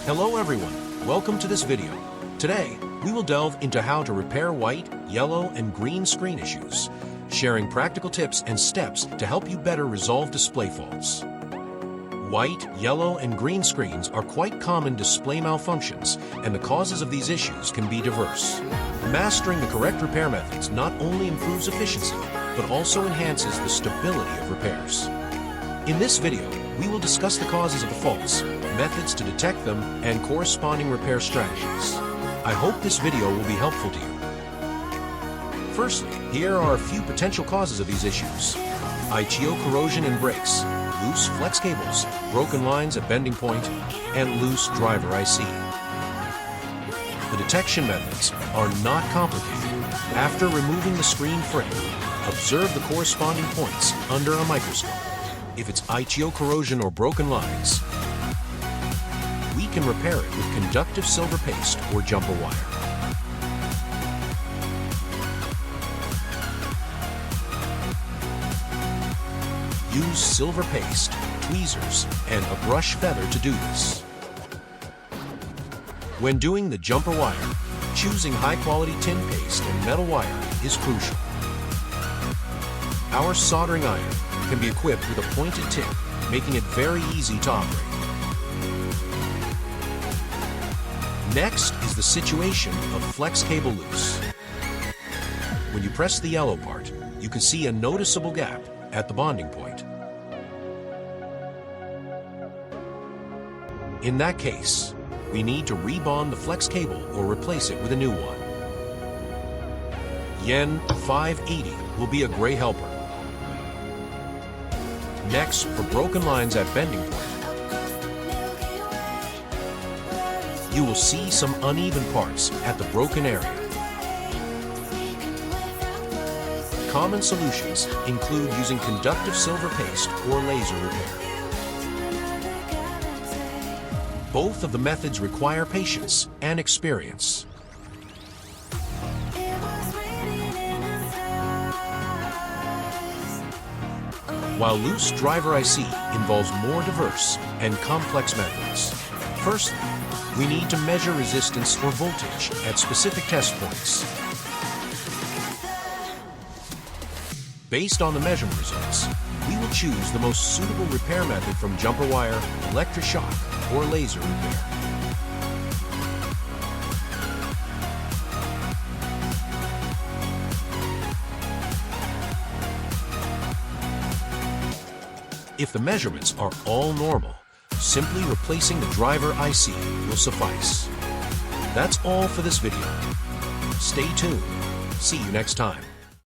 Hello everyone, welcome to this video. Today, we will delve into how to repair white, yellow, and green screen issues, sharing practical tips and steps to help you better resolve display faults. White, yellow, and green screens are quite common display malfunctions, and the causes of these issues can be diverse. Mastering the correct repair methods not only improves efficiency, but also enhances the stability of repairs. In this video, we will discuss the causes of the faults, methods to detect them, and corresponding repair strategies. I hope this video will be helpful to you. Firstly, here are a few potential causes of these issues. ITO corrosion in brakes, loose flex cables, broken lines at bending point, and loose driver IC. The detection methods are not complicated. After removing the screen frame, observe the corresponding points under a microscope. If it's ITO corrosion or broken lines, we can repair it with conductive silver paste or jumper wire. Use silver paste, tweezers, and a brush feather to do this. When doing the jumper wire, choosing high-quality tin paste and metal wire is crucial. Our soldering iron can be equipped with a pointed tip, making it very easy to operate. Next is the situation of flex cable loose. When you press the yellow part, you can see a noticeable gap at the bonding point. In that case, we need to rebond the flex cable or replace it with a new one. Yen 580 will be a great helper. Next, for broken lines at bending point, you will see some uneven parts at the broken area. Common solutions include using conductive silver paste or laser repair. Both of the methods require patience and experience. While loose driver IC involves more diverse and complex methods. Firstly, we need to measure resistance or voltage at specific test points. Based on the measurement results, we will choose the most suitable repair method from jumper wire, electric shock, or laser repair. If the measurements are all normal, simply replacing the driver IC will suffice. That's all for this video. Stay tuned. See you next time.